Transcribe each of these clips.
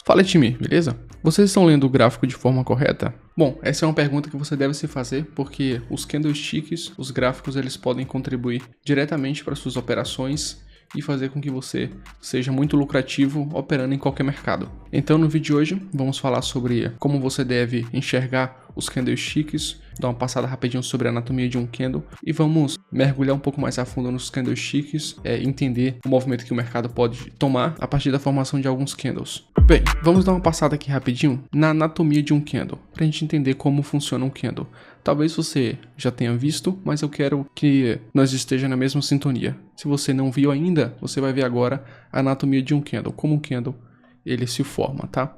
Fala time, beleza? Vocês estão lendo o gráfico de forma correta? Bom, essa é uma pergunta que você deve se fazer porque os candlesticks, os gráficos, eles podem contribuir diretamente para suas operações e fazer com que você seja muito lucrativo operando em qualquer mercado. Então no vídeo de hoje vamos falar sobre como você deve enxergar os candlesticks, dar uma passada rapidinho sobre a anatomia de um candle e vamos mergulhar um pouco mais a fundo nos candlesticks, entender o movimento que o mercado pode tomar a partir da formação de alguns candles. Bem, vamos dar uma passada aqui rapidinho na anatomia de um candle, para a gente entender como funciona um candle. Talvez você já tenha visto, mas eu quero que nós estejamos na mesma sintonia. Se você não viu ainda, você vai ver agora a anatomia de um candle, como um candle ele se forma, tá?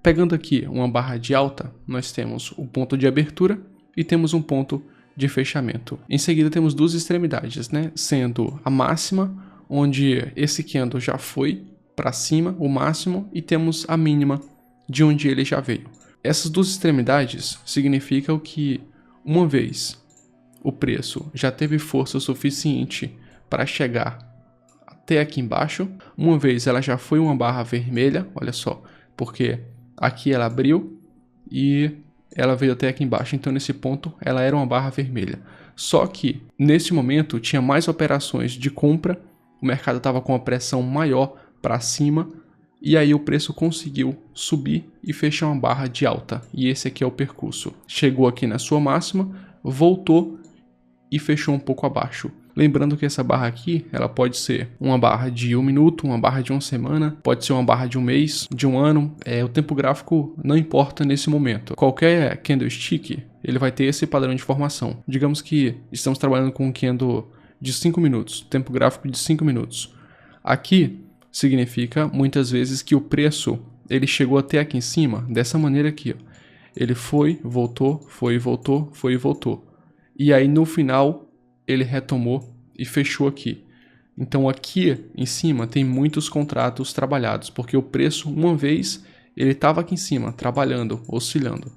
Pegando aqui uma barra de alta, nós temos o ponto de abertura e temos um ponto de fechamento. Em seguida temos duas extremidades, né? Sendo a máxima, onde esse candle já foi para cima, o máximo, e temos a mínima, de onde ele já veio. Essas duas extremidades significam que uma vez o preço já teve força suficiente para chegar até aqui embaixo, uma vez ela já foi uma barra vermelha, olha só, porque aqui ela abriu e ela veio até aqui embaixo, então nesse ponto ela era uma barra vermelha. Só que nesse momento tinha mais operações de compra, o mercado estava com uma pressão maior para cima, e aí o preço conseguiu subir e fechar uma barra de alta. E esse aqui é o percurso. Chegou aqui na sua máxima, voltou e fechou um pouco abaixo. Lembrando que essa barra aqui, ela pode ser uma barra de 1 minuto, uma barra de uma semana, pode ser uma barra de um mês, de um ano. O tempo gráfico não importa nesse momento. Qualquer candlestick, ele vai ter esse padrão de formação. Digamos que estamos trabalhando com um candle de 5 minutos, tempo gráfico de 5 minutos. Aqui significa muitas vezes que o preço ele chegou até aqui em cima, dessa maneira aqui, ó. Ele foi, voltou, foi, voltou, foi e voltou. E aí no final ele retomou e fechou aqui. Então aqui em cima tem muitos contratos trabalhados, porque o preço uma vez ele estava aqui em cima, trabalhando, oscilando.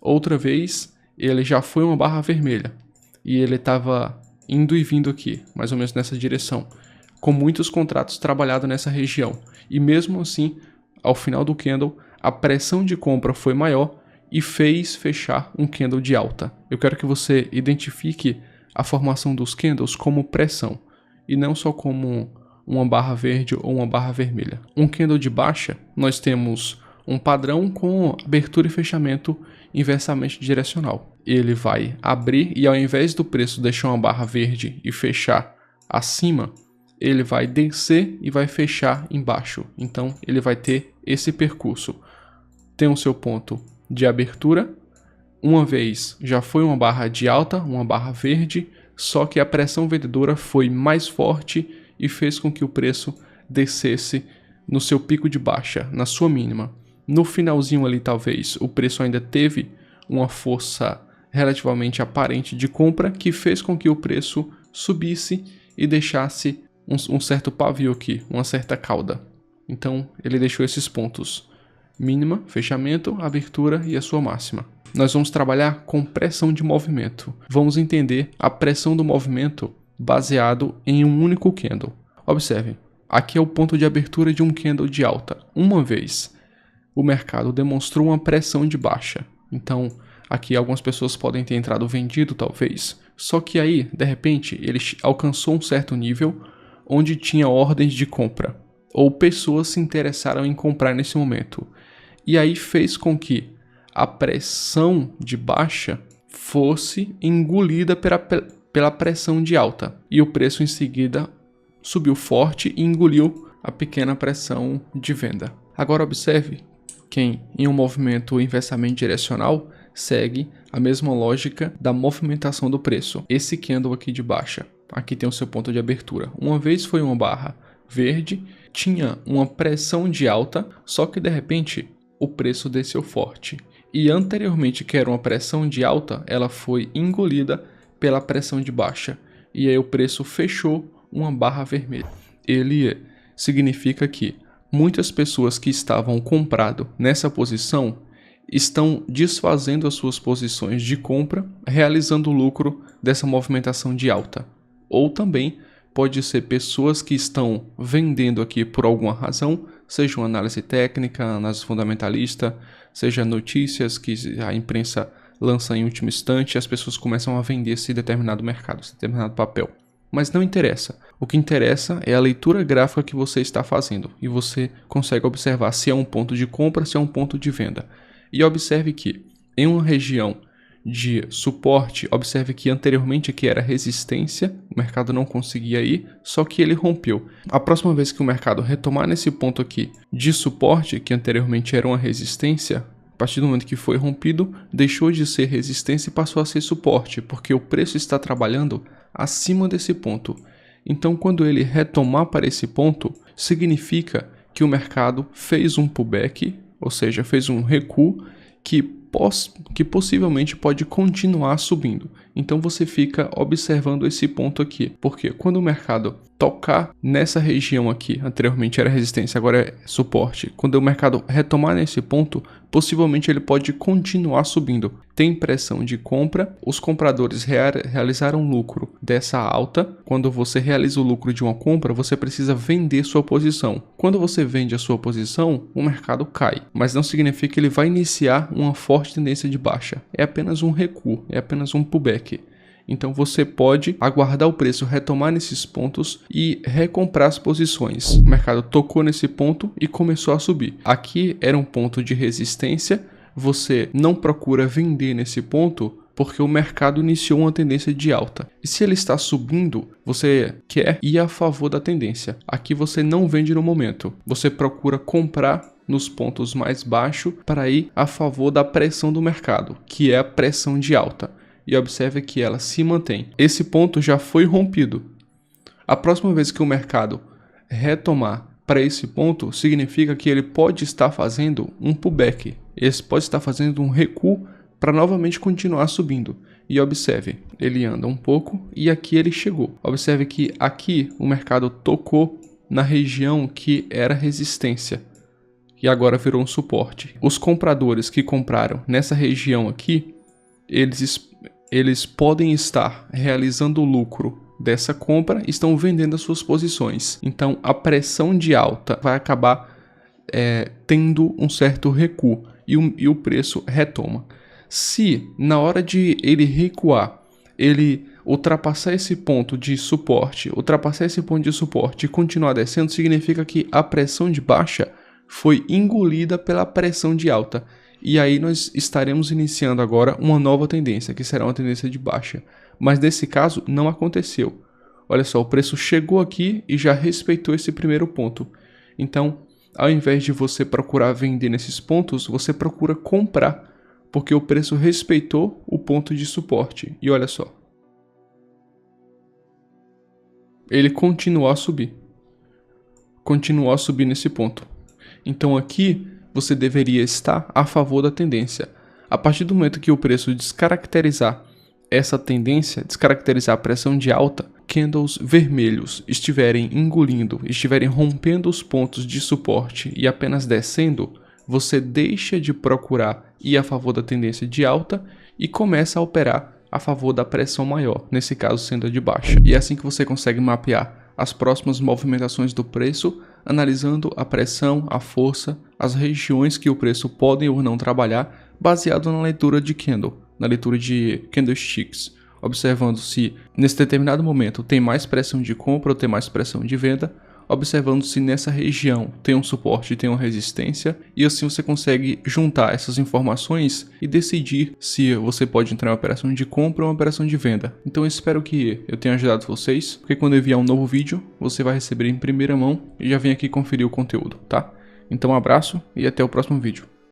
Outra vez ele já foi uma barra vermelha e ele estava indo e vindo aqui, mais ou menos nessa direção, com muitos contratos trabalhados nessa região. E mesmo assim, ao final do candle, a pressão de compra foi maior e fez fechar um candle de alta. Eu quero que você identifique a formação dos candles como pressão e não só como uma barra verde ou uma barra vermelha. Um candle de baixa, nós temos um padrão com abertura e fechamento inversamente direcional. Ele vai abrir e ao invés do preço deixar uma barra verde e fechar acima, ele vai descer e vai fechar embaixo. Então ele vai ter esse percurso. Tem o seu ponto de abertura. Uma vez já foi uma barra de alta, uma barra verde, só que a pressão vendedora foi mais forte e fez com que o preço descesse no seu pico de baixa, na sua mínima. No finalzinho ali talvez o preço ainda teve uma força relativamente aparente de compra que fez com que o preço subisse e deixasse um certo pavio aqui, uma certa cauda. Então ele deixou esses pontos: mínima, fechamento, abertura e a sua máxima. Nós vamos trabalhar com pressão de movimento. Vamos entender a pressão do movimento baseado em um único candle. Observe, aqui é o ponto de abertura de um candle de alta. Uma vez o mercado demonstrou uma pressão de baixa. Então aqui algumas pessoas podem ter entrado vendido talvez. Só que aí, de repente, ele alcançou um certo nível onde tinha ordens de compra, ou pessoas se interessaram em comprar nesse momento. E aí fez com que a pressão de baixa fosse engolida pela pressão de alta. E o preço em seguida subiu forte e engoliu a pequena pressão de venda. Agora observe quem em um movimento inversamente direcional segue a mesma lógica da movimentação do preço. Esse candle aqui de baixa, aqui tem o seu ponto de abertura. Uma vez foi uma barra verde, tinha uma pressão de alta, só que de repente o preço desceu forte. E anteriormente, que era uma pressão de alta, ela foi engolida pela pressão de baixa. E aí o preço fechou uma barra vermelha. Ele significa que muitas pessoas que estavam comprado nessa posição estão desfazendo as suas posições de compra, realizando o lucro dessa movimentação de alta. Ou também pode ser pessoas que estão vendendo aqui por alguma razão, seja uma análise técnica, análise fundamentalista, seja notícias que a imprensa lança em último instante e as pessoas começam a vender esse determinado mercado, esse determinado papel. Mas não interessa. O que interessa é a leitura gráfica que você está fazendo e você consegue observar se é um ponto de compra, se é um ponto de venda. E observe que em uma região de suporte, observe que anteriormente aqui era resistência, o mercado não conseguia ir, só que ele rompeu. A próxima vez que o mercado retomar nesse ponto aqui de suporte, que anteriormente era uma resistência, a partir do momento que foi rompido, deixou de ser resistência e passou a ser suporte, porque o preço está trabalhando acima desse ponto. Então, quando ele retomar para esse ponto, significa que o mercado fez um pullback, ou seja, fez um recuo que possivelmente pode continuar subindo. Então você fica observando esse ponto aqui, porque quando o mercado tocar nessa região aqui, anteriormente era resistência, agora é suporte, quando o mercado retomar nesse ponto, possivelmente ele pode continuar subindo. Tem pressão de compra, os compradores realizaram lucro dessa alta. Quando você realiza o lucro de uma compra, você precisa vender sua posição. Quando você vende a sua posição, o mercado cai, mas não significa que ele vai iniciar uma forte tendência de baixa. É apenas um recuo, é apenas um pullback. Então você pode aguardar o preço retomar nesses pontos e recomprar as posições. O mercado tocou nesse ponto e começou a subir. Aqui era um ponto de resistência. Você não procura vender nesse ponto porque o mercado iniciou uma tendência de alta. E se ele está subindo, você quer ir a favor da tendência. Aqui você não vende no momento. Você procura comprar nos pontos mais baixos para ir a favor da pressão do mercado, que é a pressão de alta. E observe que ela se mantém. Esse ponto já foi rompido. A próxima vez que o mercado retomar para esse ponto, significa que ele pode estar fazendo um pullback. Ele pode estar fazendo um recuo para novamente continuar subindo. E observe, ele anda um pouco e aqui ele chegou. Observe que aqui o mercado tocou na região que era resistência e agora virou um suporte. Os compradores que compraram nessa região aqui, eles podem estar realizando o lucro dessa compra, estão vendendo as suas posições. Então a pressão de alta vai acabar tendo um certo recuo e o preço retoma. Se na hora de ele recuar, ele ultrapassar esse ponto de suporte, e continuar descendo, significa que a pressão de baixa foi engolida pela pressão de alta. E aí nós estaremos iniciando agora uma nova tendência, que será uma tendência de baixa. Mas nesse caso não aconteceu. Olha só, o preço chegou aqui e já respeitou esse primeiro ponto. Então, ao invés de você procurar vender nesses pontos, você procura comprar, porque o preço respeitou o ponto de suporte. E olha só, ele continuou a subir. Continuou a subir nesse ponto. Então aqui você deveria estar a favor da tendência. A partir do momento que o preço descaracterizar essa tendência, descaracterizar a pressão de alta, candles vermelhos estiverem engolindo, estiverem rompendo os pontos de suporte e apenas descendo, você deixa de procurar ir a favor da tendência de alta e começa a operar a favor da pressão maior, nesse caso sendo a de baixa. E é assim que você consegue mapear as próximas movimentações do preço, analisando a pressão, a força, as regiões que o preço pode ou não trabalhar, baseado na leitura de candle, na leitura de candlesticks, observando se nesse determinado momento tem mais pressão de compra ou tem mais pressão de venda, observando se nessa região tem um suporte e tem uma resistência, e assim você consegue juntar essas informações e decidir se você pode entrar em uma operação de compra ou uma operação de venda. Então eu espero que eu tenha ajudado vocês, porque quando eu enviar um novo vídeo, você vai receber em primeira mão e já vem aqui conferir o conteúdo, tá? Então um abraço e até o próximo vídeo.